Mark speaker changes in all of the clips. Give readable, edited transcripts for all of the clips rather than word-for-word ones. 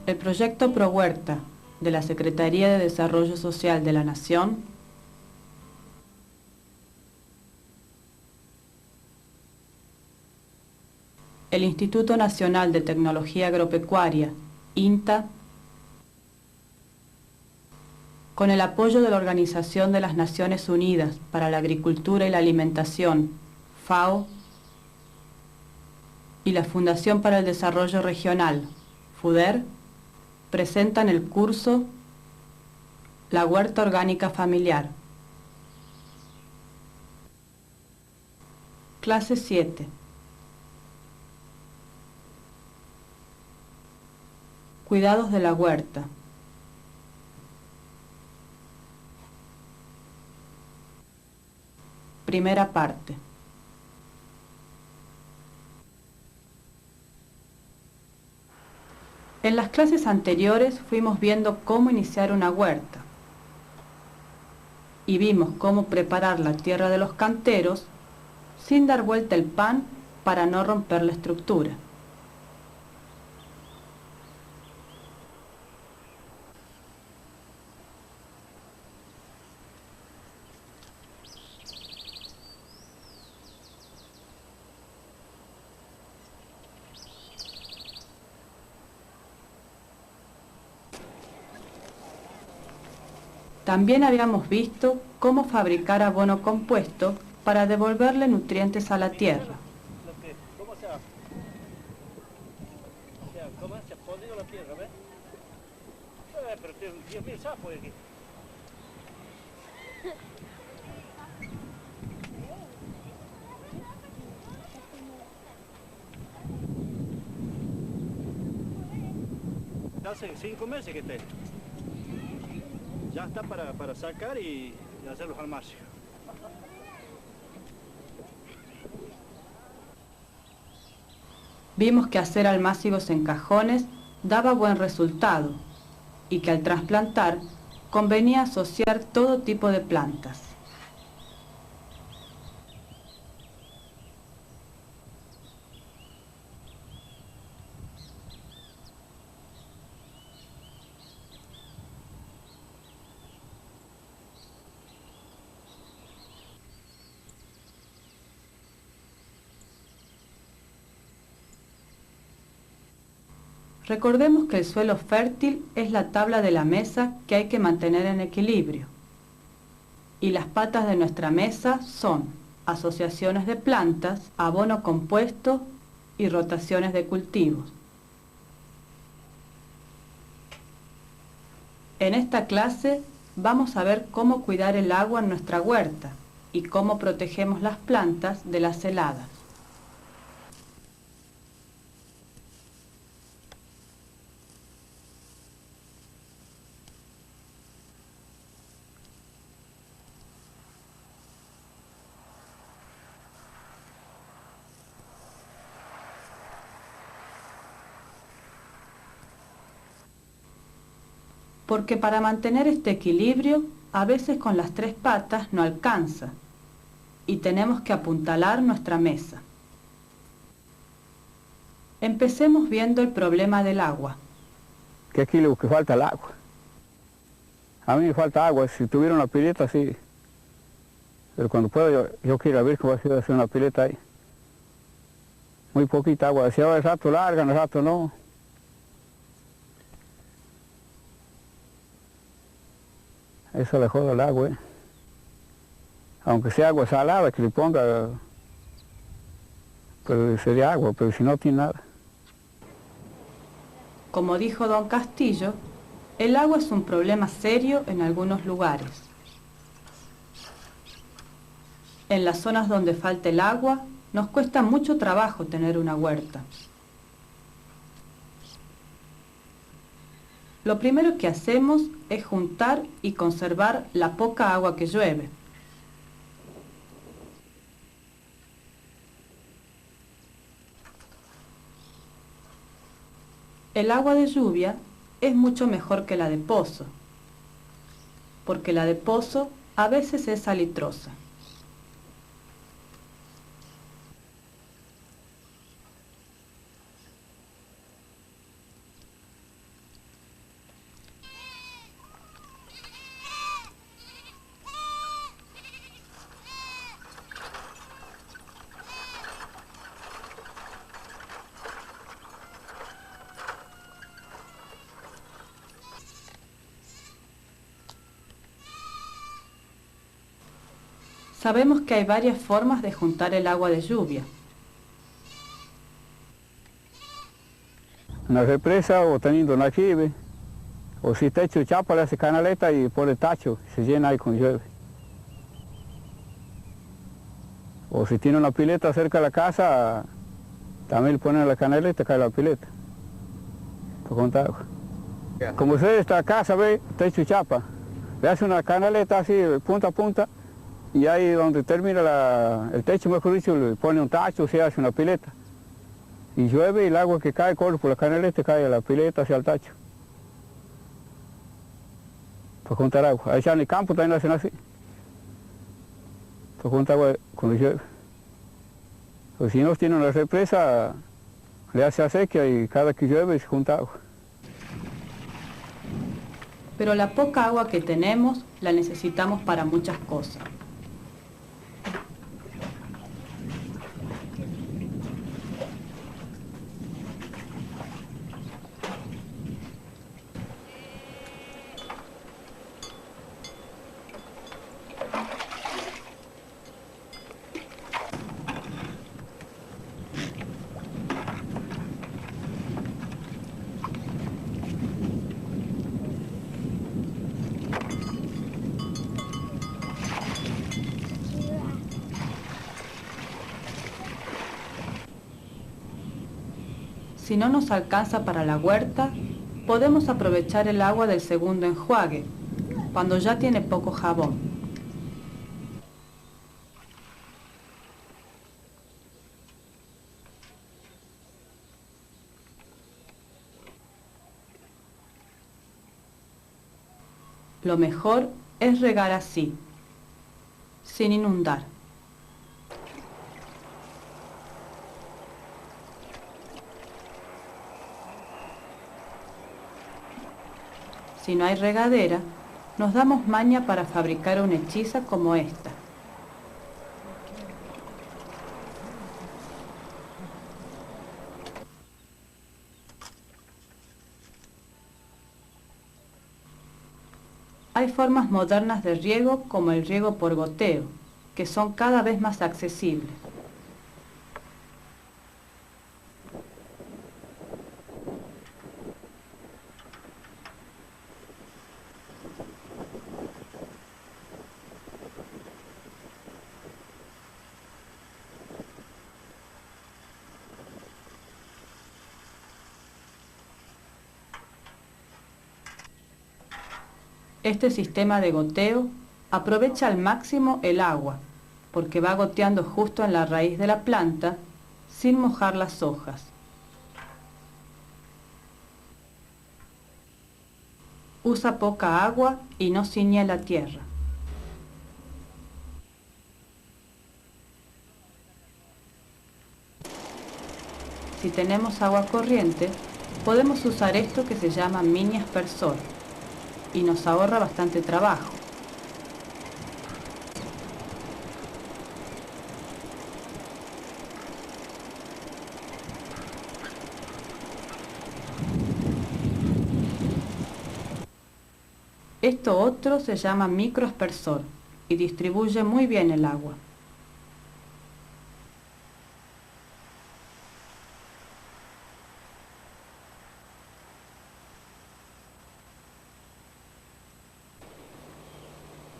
Speaker 1: El proyecto ProHuerta de la Secretaría de Desarrollo Social de la Nación el Instituto Nacional de Tecnología Agropecuaria, INTA, con el apoyo de la Organización de las Naciones Unidas para la Agricultura y la Alimentación, FAO, y la Fundación para el Desarrollo Regional, FUDER, presentan el curso La Huerta Orgánica Familiar. Clase 7. Cuidados de la huerta. Primera parte. En las clases anteriores fuimos viendo cómo iniciar una huerta y vimos cómo preparar la tierra de los canteros sin dar vuelta el pan para no romper la estructura. También habíamos visto cómo fabricar abono compuesto para devolverle nutrientes a la tierra.
Speaker 2: ¿Cómo se hace? O sea, ¿cómo se ha podido la tierra, ves? Pero tiene 10.000 sapos aquí. Hace 5 meses que esté. Ya está para sacar y hacer los almacenes.
Speaker 1: Vimos que hacer almácigos en cajones daba buen resultado y que al trasplantar convenía asociar todo tipo de plantas. Recordemos que el suelo fértil es la tabla de la mesa que hay que mantener en equilibrio. Y las patas de nuestra mesa son asociaciones de plantas, abono compuesto y rotaciones de cultivos. En esta clase vamos a ver cómo cuidar el agua en nuestra huerta y cómo protegemos las plantas de las heladas. Porque para mantener este equilibrio, a veces con las 3 patas no alcanza y tenemos que apuntalar nuestra mesa. Empecemos viendo el problema del agua.
Speaker 3: Que aquí lo que falta el agua. A mí me falta agua, si tuviera una pileta sí. Pero cuando puedo yo quiero ver cómo va a hacer una pileta ahí. Muy poquita agua, si ahora el rato larga, el rato no. Eso le joda el agua, Aunque sea agua salada que le ponga, pero sería agua, pero si no tiene nada.
Speaker 1: Como dijo don Castillo, el agua es un problema serio en algunos lugares. En las zonas donde falta el agua, nos cuesta mucho trabajo tener una huerta. Lo primero que hacemos es juntar y conservar la poca agua que llueve. El agua de lluvia es mucho mejor que la de pozo, porque la de pozo a veces es salitrosa. Sabemos que hay varias formas de juntar el agua de lluvia.
Speaker 3: En la represa o teniendo una jibe, o si está hecho chapa, le hace canaleta y pone tacho, se llena ahí con llueve. O si tiene una pileta cerca de la casa, también le ponen la canaleta y cae la pileta. Para contar agua. Como usted esta casa, ve, está hecho chapa, le hace una canaleta así, punta a punta, y ahí donde termina el techo, mejor dicho, le pone un tacho, se hace una pileta. Y llueve y el agua que cae corre por la canaleta, cae a la pileta hacia el tacho. Para juntar agua. Allá en el campo también lo hacen así. Para juntar agua cuando llueve. O si no tiene una represa, le hace acequia y cada que llueve se junta agua.
Speaker 1: Pero la poca agua que tenemos la necesitamos para muchas cosas. Si no nos alcanza para la huerta, podemos aprovechar el agua del segundo enjuague, cuando ya tiene poco jabón. Lo mejor es regar así, sin inundar. Si no hay regadera, nos damos maña para fabricar una hechiza como esta. Hay formas modernas de riego como el riego por goteo, que son cada vez más accesibles. Este sistema de goteo aprovecha al máximo el agua, porque va goteando justo en la raíz de la planta sin mojar las hojas. Usa poca agua y no ciñe la tierra. Si tenemos agua corriente, podemos usar esto que se llama mini aspersor y nos ahorra bastante trabajo. Esto otro se llama microaspersor y distribuye muy bien el agua.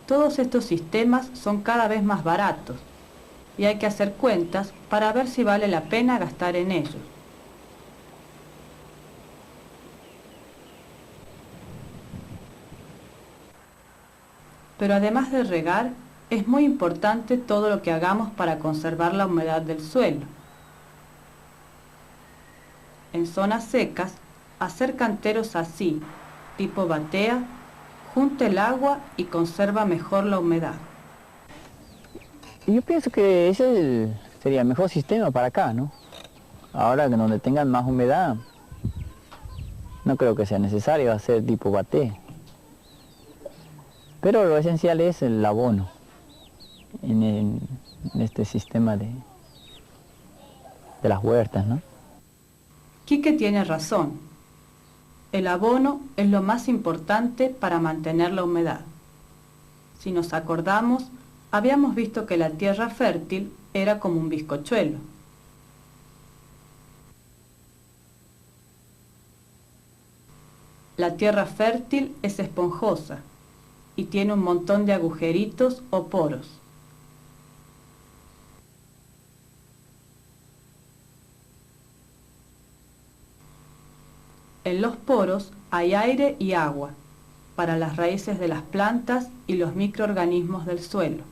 Speaker 1: Todos estos sistemas son cada vez más baratos y hay que hacer cuentas para ver si vale la pena gastar en ellos. Pero además de regar, es muy importante todo lo que hagamos para conservar la humedad del suelo. En zonas secas, hacer canteros así, tipo batea, junta el agua y conserva mejor la humedad.
Speaker 4: Yo pienso que ese sería el mejor sistema para acá, ¿no? Ahora que donde tengan más humedad, no creo que sea necesario hacer tipo baté. Pero lo esencial es el abono en este sistema de las huertas, ¿no?
Speaker 1: Quique tiene razón. El abono es lo más importante para mantener la humedad. Si nos acordamos, habíamos visto que la tierra fértil era como un bizcochuelo. La tierra fértil es esponjosa y tiene un montón de agujeritos o poros. En los poros hay aire y agua para las raíces de las plantas y los microorganismos del suelo.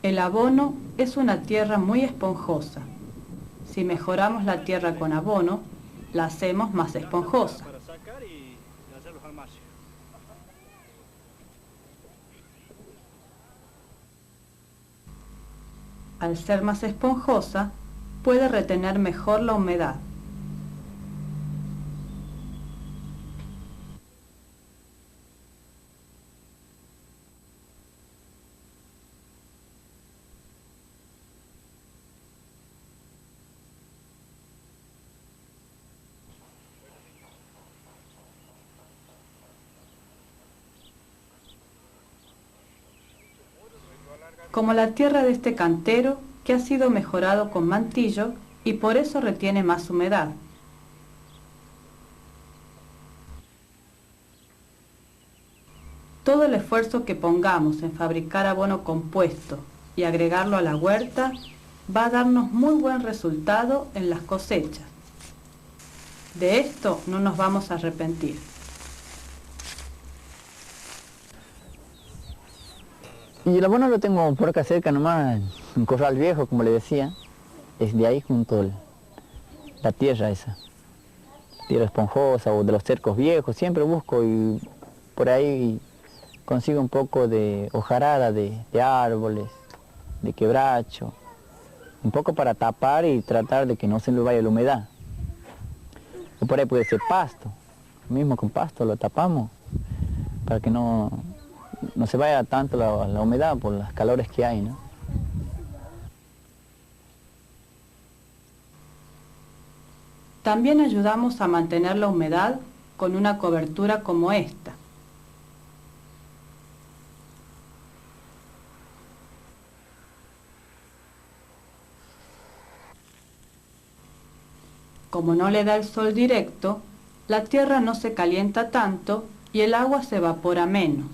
Speaker 1: El abono es una tierra muy esponjosa. Si mejoramos la tierra con abono, la hacemos más esponjosa.
Speaker 2: Para sacar y hacer los almacios.
Speaker 1: Al ser más esponjosa, puede retener mejor la humedad. Como la tierra de este cantero, que ha sido mejorado con mantillo y por eso retiene más humedad. Todo el esfuerzo que pongamos en fabricar abono compuesto y agregarlo a la huerta va a darnos muy buen resultado en las cosechas. De esto no nos vamos a arrepentir.
Speaker 4: Y el abono lo tengo por acá cerca nomás, un corral viejo, como le decía. Es de ahí junto la tierra esa. Tierra esponjosa o de los cercos viejos. Siempre busco y por ahí consigo un poco de hojarada de árboles, de quebracho. Un poco para tapar y tratar de que no se le vaya la humedad. Y por ahí puede ser pasto. Mismo con pasto lo tapamos para que no se vaya tanto la humedad por las calores que hay, ¿no?
Speaker 1: También ayudamos a mantener la humedad con una cobertura como esta. Como no le da el sol directo, la tierra no se calienta tanto y el agua se evapora menos.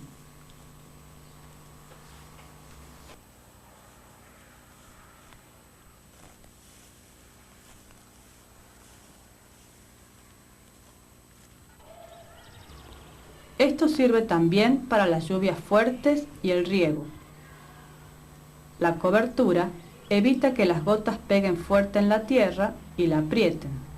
Speaker 1: Esto sirve también para las lluvias fuertes y el riego. La cobertura evita que las gotas peguen fuerte en la tierra y la aprieten.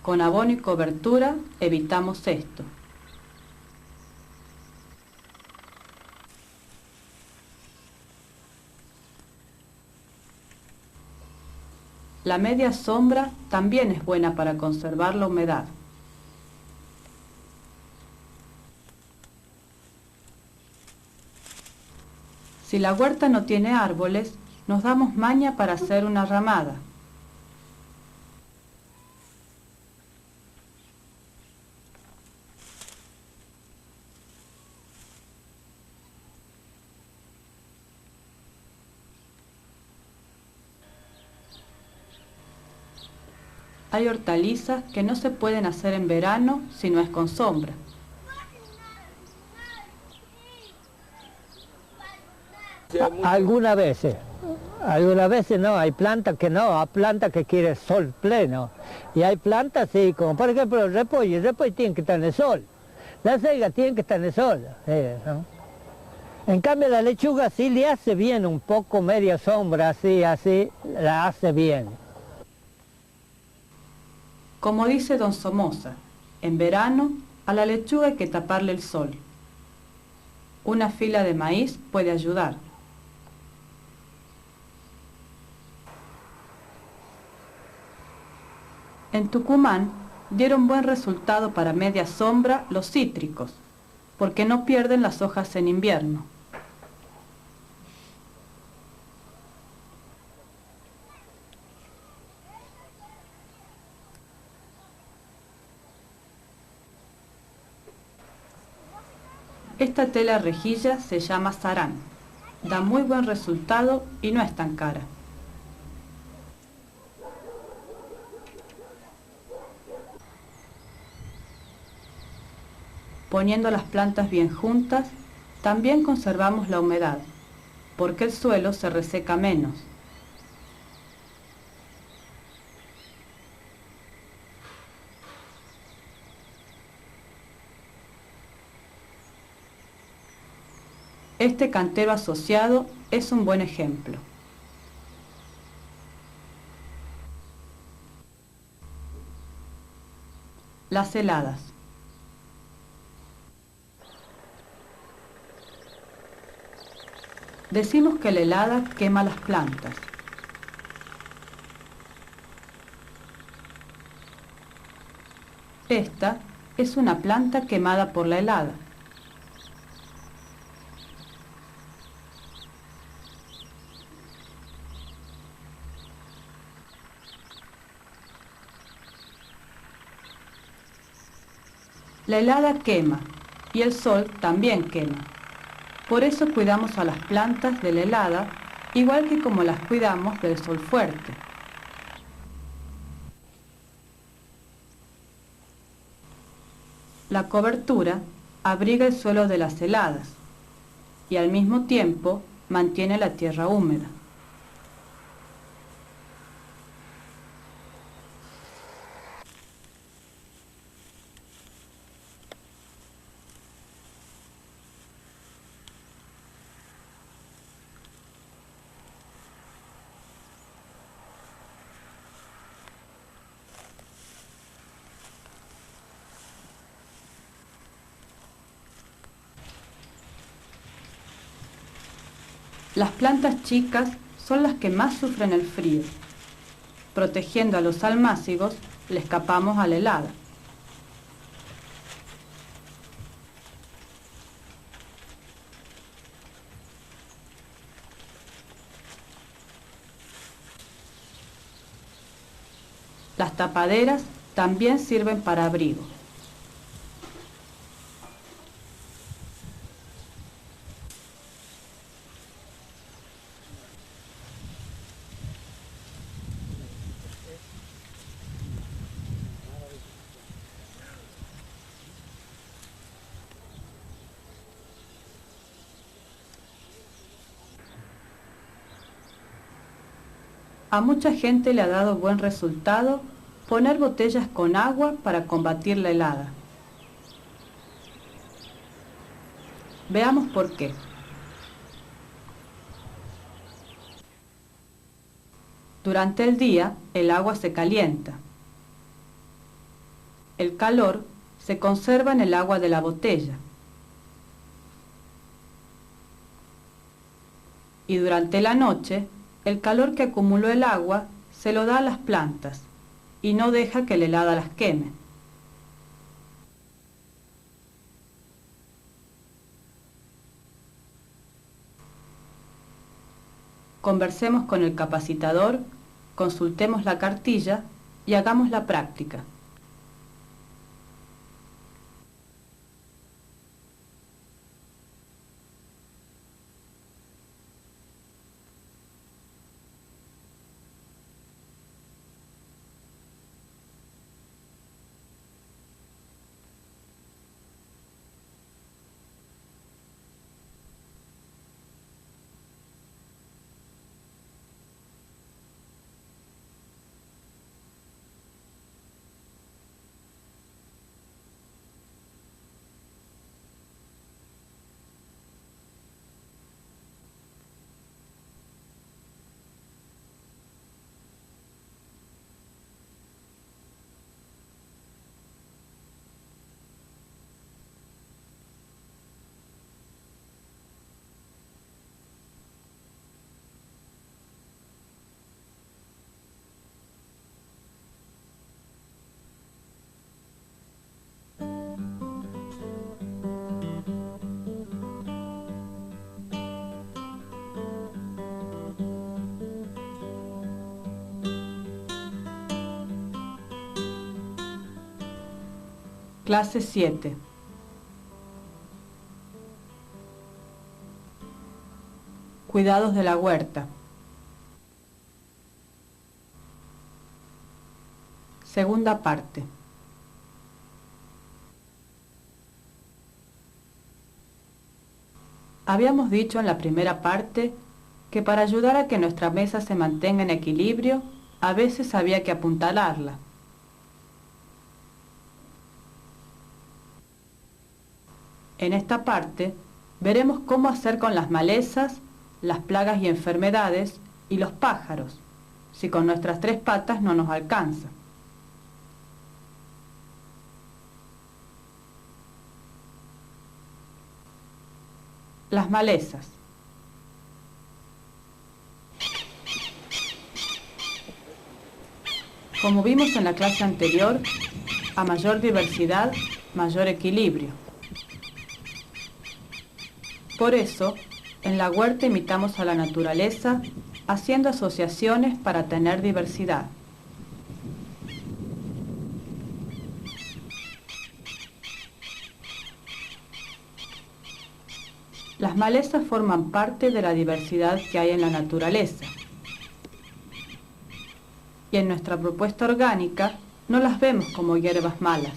Speaker 1: Con abono y cobertura evitamos esto. La media sombra también es buena para conservar la humedad. Si la huerta no tiene árboles, nos damos maña para hacer una ramada. Hay hortalizas que no se pueden hacer en verano si no es con sombra.
Speaker 5: Algunas veces no, hay plantas que no, hay plantas que quieren sol pleno. Y hay plantas, sí, como por ejemplo el repollo tiene que estar en el sol. La selga tiene que estar en el sol. ¿No? En cambio la lechuga sí le hace bien un poco media sombra, así, la hace bien.
Speaker 1: Como dice don Somoza, en verano a la lechuga hay que taparle el sol. Una fila de maíz puede ayudar. En Tucumán dieron buen resultado para media sombra los cítricos, porque no pierden las hojas en invierno. Esta tela rejilla se llama sarán. Da muy buen resultado y no es tan cara. Poniendo las plantas bien juntas, también conservamos la humedad, porque el suelo se reseca menos. Este cantero asociado es un buen ejemplo. Las heladas. Decimos que la helada quema las plantas. Esta es una planta quemada por la helada. La helada quema y el sol también quema. Por eso cuidamos a las plantas de la helada, igual que como las cuidamos del sol fuerte. La cobertura abriga el suelo de las heladas y al mismo tiempo mantiene la tierra húmeda. Las plantas chicas son las que más sufren el frío. Protegiendo a los almácigos, le escapamos a la helada. Las tapaderas también sirven para abrigo. A mucha gente le ha dado buen resultado poner botellas con agua para combatir la helada. Veamos por qué. Durante el día, el agua se calienta. El calor se conserva en el agua de la botella. Y durante la noche, el calor que acumuló el agua se lo da a las plantas y no deja que la helada las queme. Conversemos con el capacitador, consultemos la cartilla y hagamos la práctica. Clase 7. Cuidados de la huerta. Segunda parte. Habíamos dicho en la primera parte que para ayudar a que nuestra mesa se mantenga en equilibrio, a veces había que apuntalarla. En esta parte veremos cómo hacer con las malezas, las plagas y enfermedades y los pájaros, si con nuestras 3 patas no nos alcanza. Las malezas. Como vimos en la clase anterior, a mayor diversidad, mayor equilibrio. Por eso, en la huerta imitamos a la naturaleza, haciendo asociaciones para tener diversidad. Las malezas forman parte de la diversidad que hay en la naturaleza. Y en nuestra propuesta orgánica no las vemos como hierbas malas.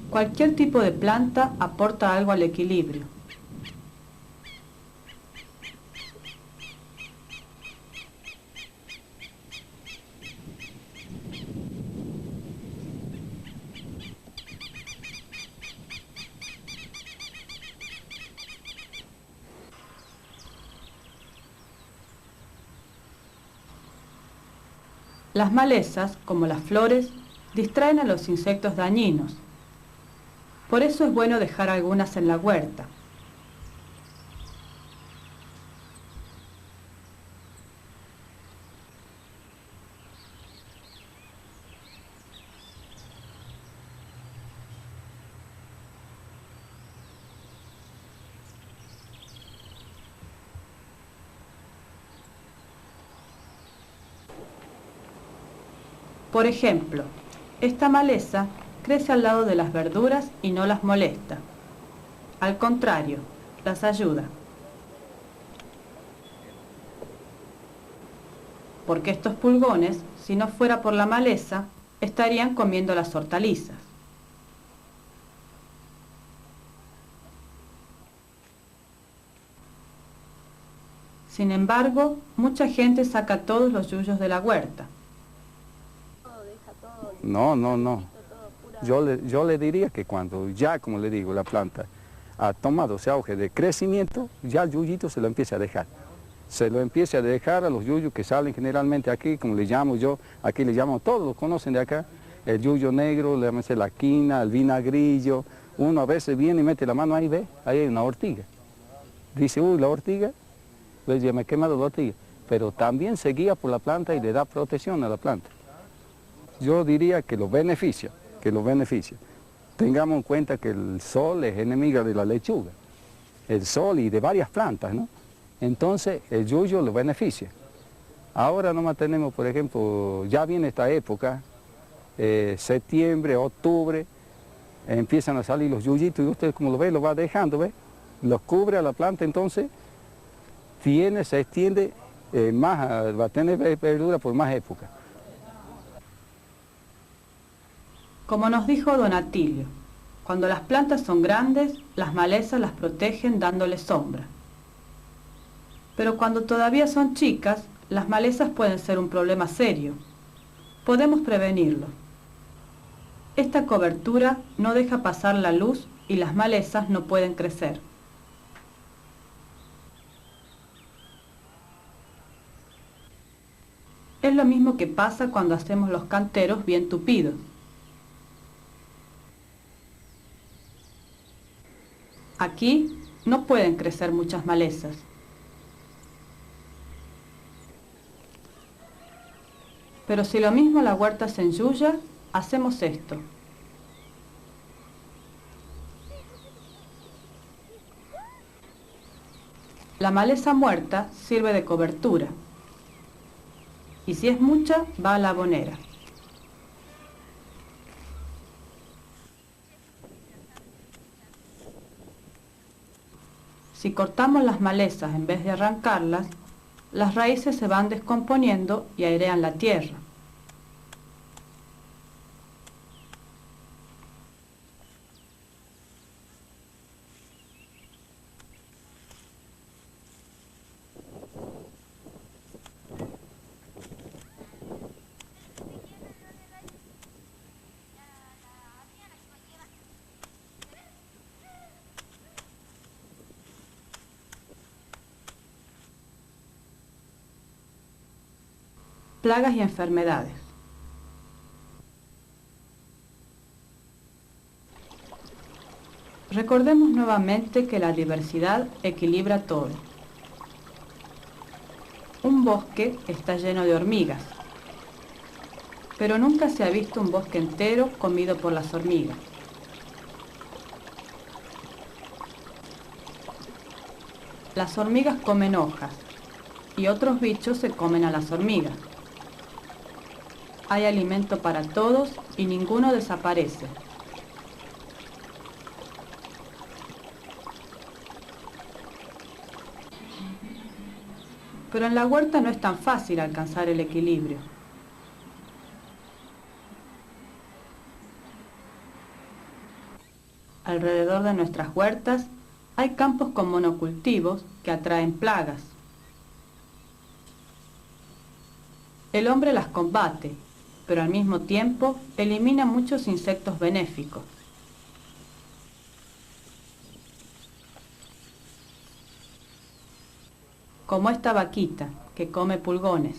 Speaker 1: Cualquier tipo de planta aporta algo al equilibrio. Las malezas, como las flores, distraen a los insectos dañinos. Por eso es bueno dejar algunas en la huerta. Por ejemplo, esta maleza crece al lado de las verduras y no las molesta. Al contrario, las ayuda. Porque estos pulgones, si no fuera por la maleza, estarían comiendo las hortalizas. Sin embargo, mucha gente saca todos los yuyos de la huerta.
Speaker 3: No. Yo le diría que cuando ya, como le digo, la planta ha tomado ese auge de crecimiento, ya el yuyito se lo empieza a dejar. Se lo empieza a dejar a los yuyos que salen generalmente aquí, como le llamo yo, aquí le llamo, todos lo conocen de acá, el yuyo negro, le llaman la quina, el vinagrillo. Uno a veces viene y mete la mano ahí, ve, ahí hay una ortiga. Dice, uy, la ortiga, pues ya me he quemado la ortiga. Pero también se guía por la planta y le da protección a la planta. Yo diría que lo beneficia, Tengamos en cuenta que el sol es enemiga de la lechuga, el sol y de varias plantas, ¿no? Entonces el yuyo lo beneficia. Ahora nomás tenemos, por ejemplo, ya viene esta época, septiembre, octubre, empiezan a salir los yuyitos y usted como lo ve, lo va dejando, ¿ve? Los cubre a la planta, entonces se extiende más, va a tener verdura por más época.
Speaker 1: Como nos dijo don Atilio, cuando las plantas son grandes, las malezas las protegen dándoles sombra. Pero cuando todavía son chicas, las malezas pueden ser un problema serio. Podemos prevenirlo. Esta cobertura no deja pasar la luz y las malezas no pueden crecer. Es lo mismo que pasa cuando hacemos los canteros bien tupidos. Aquí no pueden crecer muchas malezas. Pero si lo mismo la huerta se ensuya, hacemos esto. La maleza muerta sirve de cobertura y si es mucha va a la abonera. Si cortamos las malezas en vez de arrancarlas, las raíces se van descomponiendo y airean la tierra. Plagas y enfermedades. Recordemos nuevamente que la diversidad equilibra todo. Un bosque está lleno de hormigas, pero nunca se ha visto un bosque entero comido por las hormigas. Las hormigas comen hojas y otros bichos se comen a las hormigas. Hay alimento para todos y ninguno desaparece. Pero en la huerta no es tan fácil alcanzar el equilibrio. Alrededor de nuestras huertas hay campos con monocultivos que atraen plagas. El hombre las combate, pero al mismo tiempo elimina muchos insectos benéficos. Como esta vaquita que come pulgones.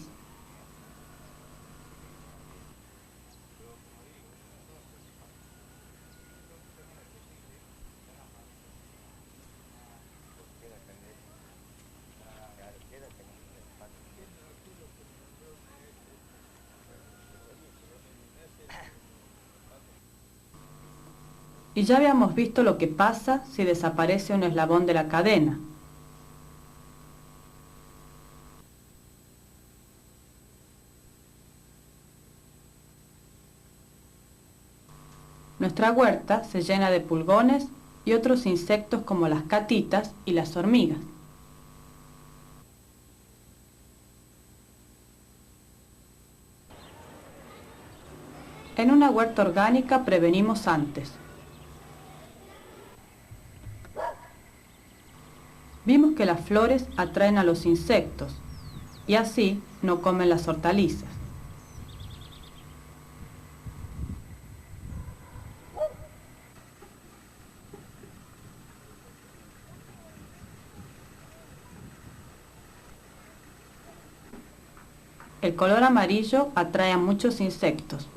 Speaker 1: Y ya habíamos visto lo que pasa si desaparece un eslabón de la cadena. Nuestra huerta se llena de pulgones y otros insectos como las catitas y las hormigas. En una huerta orgánica prevenimos antes. Vimos que las flores atraen a los insectos y así no comen las hortalizas. El color amarillo atrae a muchos insectos.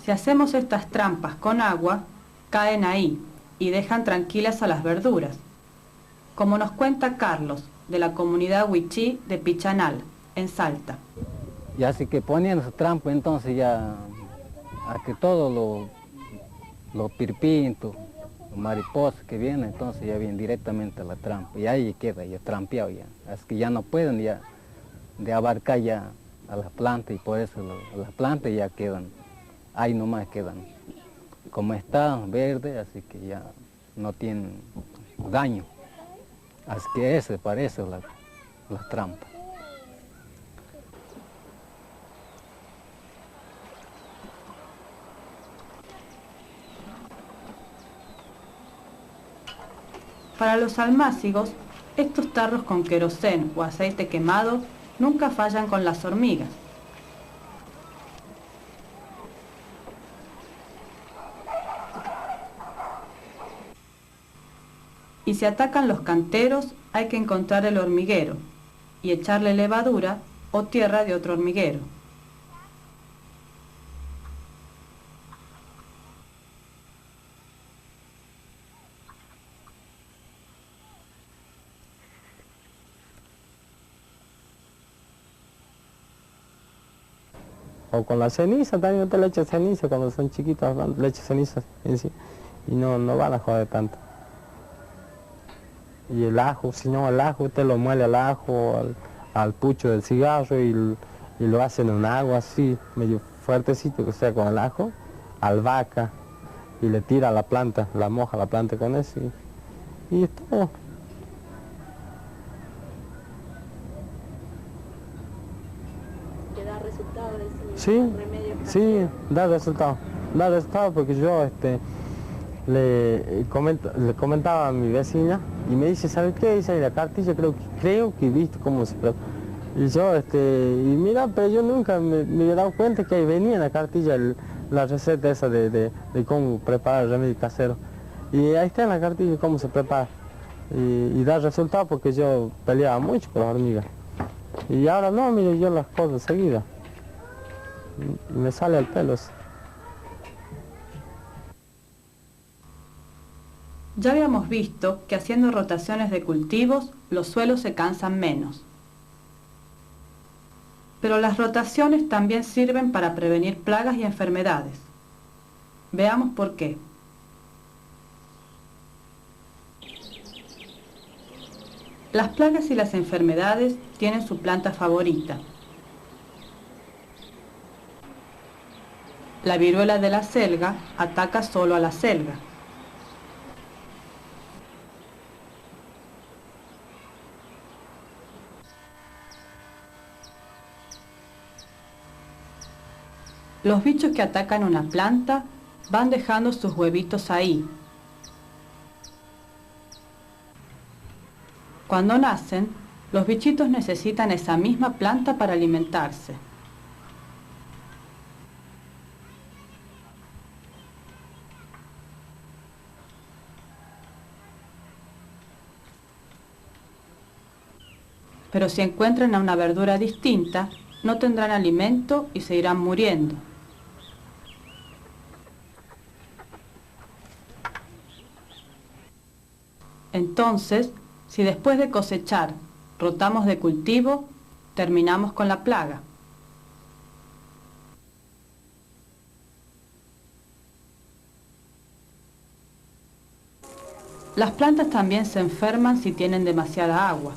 Speaker 1: Si hacemos estas trampas con agua, caen ahí y dejan tranquilas a las verduras, como nos cuenta Carlos, de la comunidad Huichí de Pichanal, en Salta.
Speaker 6: Y así que ponían su trampa, entonces ya, a que todos los pirpintos, los mariposas que vienen, entonces ya vienen directamente a la trampa, y ahí queda ya trampeado ya. Así que ya no pueden ya de abarcar ya a las plantas, y por eso las plantas ya quedan, ahí nomás quedan como están, verdes, así que ya no tienen daño. Así que eso parece las trampas.
Speaker 1: Para los almácigos, estos tarros con querosén o aceite quemado nunca fallan con las hormigas. Y si atacan los canteros, hay que encontrar el hormiguero y echarle levadura o tierra de otro hormiguero.
Speaker 7: O con la ceniza, también te le echas ceniza, cuando son chiquitos le echas ceniza en sí, y no van a joder tanto. Y el ajo, si no, el ajo usted lo muele al ajo, al pucho del cigarro y lo hace en un agua así, medio fuertecito, que sea con el ajo, albahaca, y le tira a la planta, la moja la planta con eso y es todo.
Speaker 8: ¿Que da resultado ese
Speaker 7: Sí,
Speaker 8: remedio?
Speaker 7: sí, da resultado porque yo le comentaba a mi vecina y me dice, ¿sabe qué? Dice, la cartilla creo que he visto cómo se prepara. Y yo, y mira, pero yo nunca me había dado cuenta que ahí venía en la cartilla la receta esa de cómo preparar el remedio casero. Y ahí está en la cartilla cómo se prepara. Y da resultado porque yo peleaba mucho con las hormigas. Y ahora no, mire, yo las cosas seguidas. Y me sale al pelo eso.
Speaker 1: Ya habíamos visto que haciendo rotaciones de cultivos, los suelos se cansan menos. Pero las rotaciones también sirven para prevenir plagas y enfermedades. Veamos por qué. Las plagas y las enfermedades tienen su planta favorita. La viruela de la selga ataca solo a la selga. Los bichos que atacan una planta van dejando sus huevitos ahí. Cuando nacen, los bichitos necesitan esa misma planta para alimentarse. Pero si encuentran a una verdura distinta, no tendrán alimento y se irán muriendo. Entonces, si después de cosechar rotamos de cultivo, terminamos con la plaga. Las plantas también se enferman si tienen demasiada agua.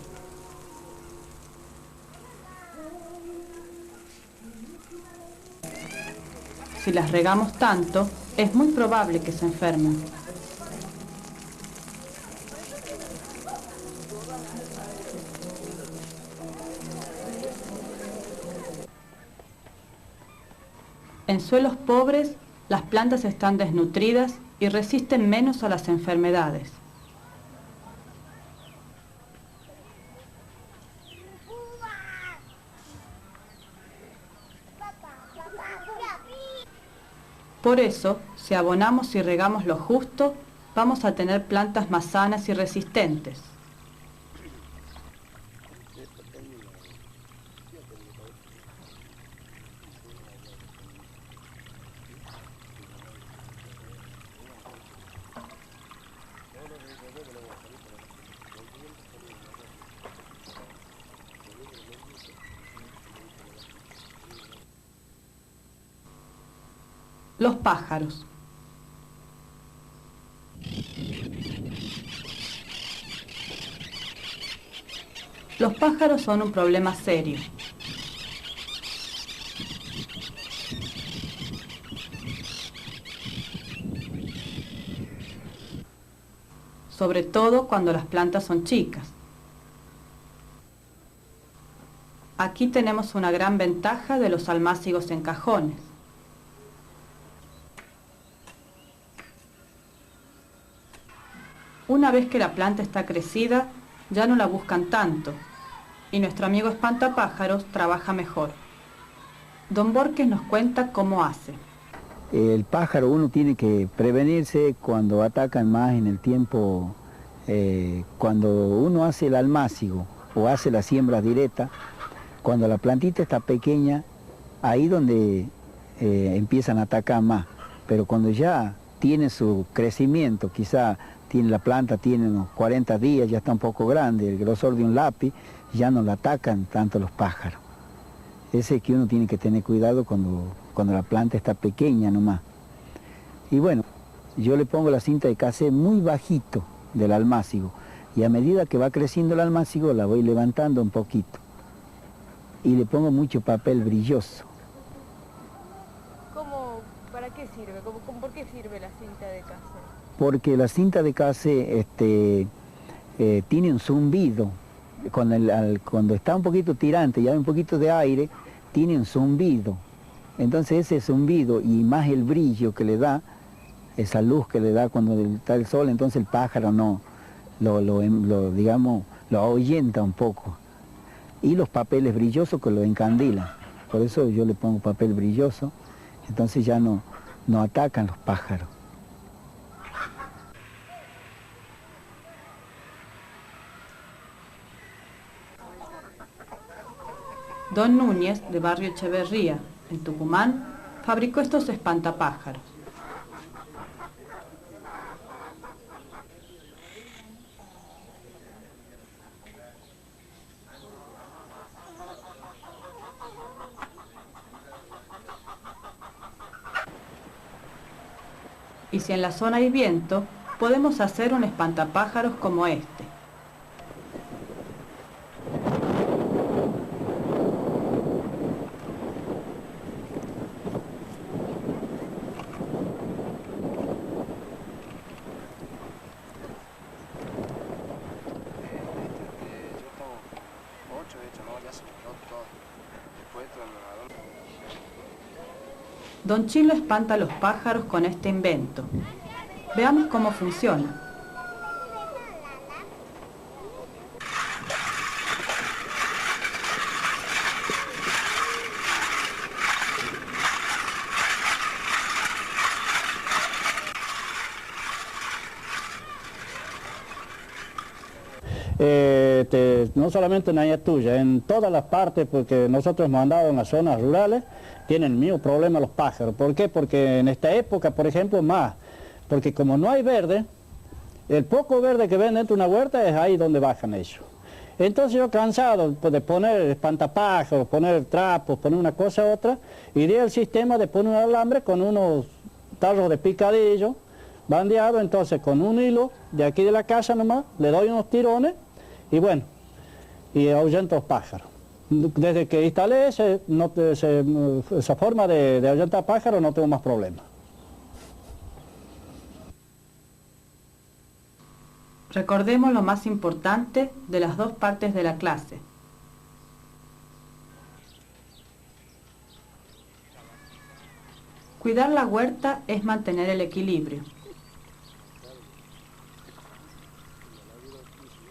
Speaker 1: Si las regamos tanto, es muy probable que se enfermen. En suelos pobres, las plantas están desnutridas y resisten menos a las enfermedades. Por eso, si abonamos y regamos lo justo, vamos a tener plantas más sanas y resistentes. Los pájaros. Los pájaros son un problema serio. Sobre todo cuando las plantas son chicas. Aquí tenemos una gran ventaja de los almácigos en cajones. Una vez que la planta está crecida, ya no la buscan tanto, y nuestro amigo espantapájaros trabaja mejor. Don Borges nos cuenta cómo hace.
Speaker 4: El pájaro uno tiene que prevenirse cuando atacan más en el tiempo, cuando uno hace el almácigo o hace la siembra directa, cuando la plantita está pequeña, ahí donde empiezan a atacar más, pero cuando ya tiene su crecimiento, quizá la planta tiene unos 40 días, ya está un poco grande, el grosor de un lápiz, ya no la atacan tanto los pájaros. Ese es que uno tiene que tener cuidado cuando la planta está pequeña nomás. Y bueno, yo le pongo la cinta de casé muy bajito del almácigo.
Speaker 9: Y a medida que va creciendo el almácigo la voy levantando un poquito. Y le pongo mucho papel brilloso.
Speaker 8: ¿Para qué sirve? ¿Por qué sirve la cinta de case?
Speaker 9: Porque la cinta de case tiene un zumbido. Cuando está un poquito tirante y hay un poquito de aire, tiene un zumbido. Entonces ese zumbido y más el brillo que le da, esa luz que le da cuando está el sol, entonces el pájaro no digamos, lo ahuyenta un poco. Y los papeles brillosos que lo encandilan. Por eso yo le pongo papel brilloso, entonces ya no atacan los pájaros.
Speaker 1: Don Núñez, de Barrio Echeverría, en Tucumán, fabricó estos espantapájaros. Y si en la zona hay viento, podemos hacer un espantapájaros como este. Don Chilo espanta a los pájaros con este invento. Veamos cómo funciona.
Speaker 2: No solamente en Ayatuya, en todas las partes, porque nosotros hemos andado en las zonas rurales, tienen el mismo problema los pájaros. ¿Por qué? Porque en esta época, por ejemplo, más, porque como no hay verde, el poco verde que ven dentro de una huerta es ahí donde bajan ellos. Entonces yo cansado de poner espantapájaros, poner trapos, poner una cosa u otra, iría al sistema de poner un alambre con unos tarros de picadillo, bandeado, entonces con un hilo de aquí de la casa nomás, le doy unos tirones y bueno, y ahuyento los pájaros. Desde que instalé esa forma de ahuyentar pájaros no tengo más problemas.
Speaker 1: Recordemos lo más importante de las dos partes de la clase. Cuidar la huerta es mantener el equilibrio.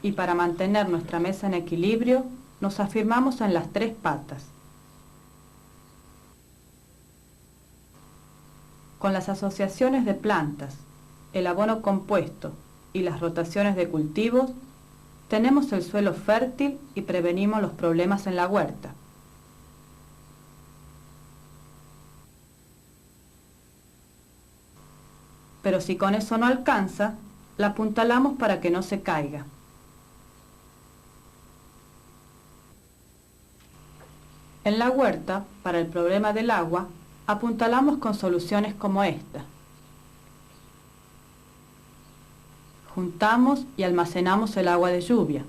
Speaker 1: Y para mantener nuestra mesa en equilibrio, nos afirmamos en las tres patas. Con las asociaciones de plantas, el abono compuesto y las rotaciones de cultivos, tenemos el suelo fértil y prevenimos los problemas en la huerta. Pero si con eso no alcanza, la apuntalamos para que no se caiga. En la huerta, para el problema del agua, apuntalamos con soluciones como esta. Juntamos y almacenamos el agua de lluvia.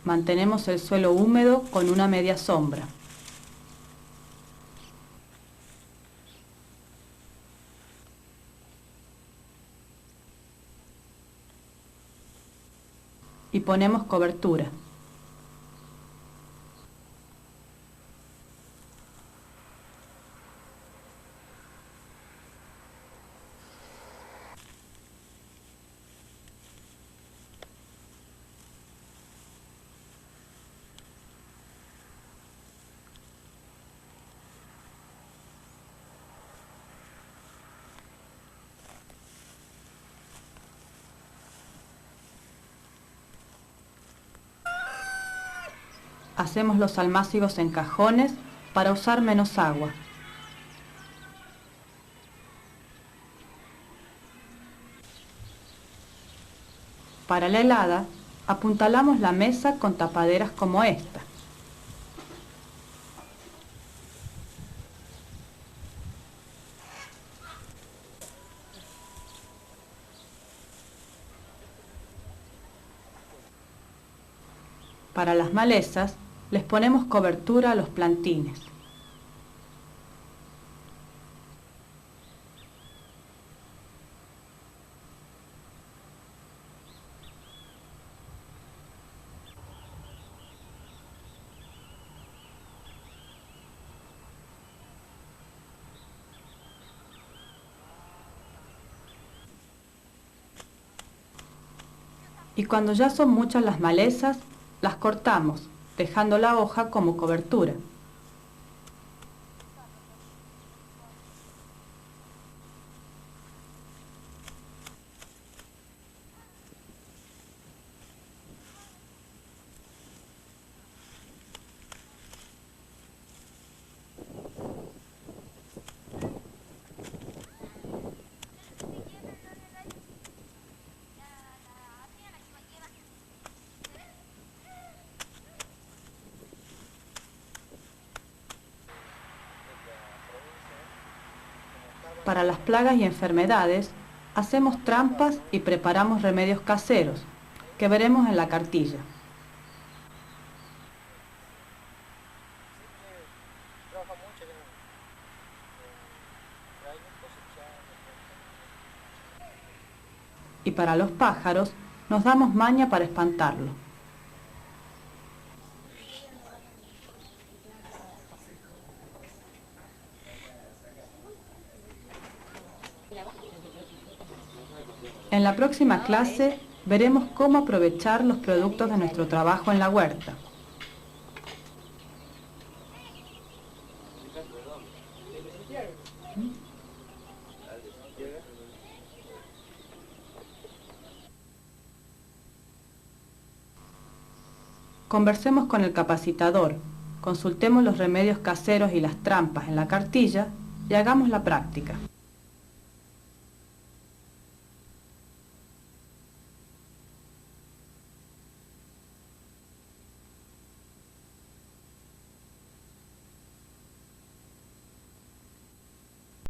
Speaker 1: Mantenemos el suelo húmedo con una media sombra. Y ponemos cobertura. Hacemos los almácigos en cajones para usar menos agua. Para la helada, apuntalamos la mesa con tapaderas como esta. Para las malezas, les ponemos cobertura a los plantines. Y cuando ya son muchas las malezas, las cortamos, dejando la hoja como cobertura. Para las plagas y enfermedades, hacemos trampas y preparamos remedios caseros, que veremos en la cartilla. Y para los pájaros, nos damos maña para espantarlos. En la próxima clase veremos cómo aprovechar los productos de nuestro trabajo en la huerta. Conversemos con el capacitador, consultemos los remedios caseros y las trampas en la cartilla y hagamos la práctica.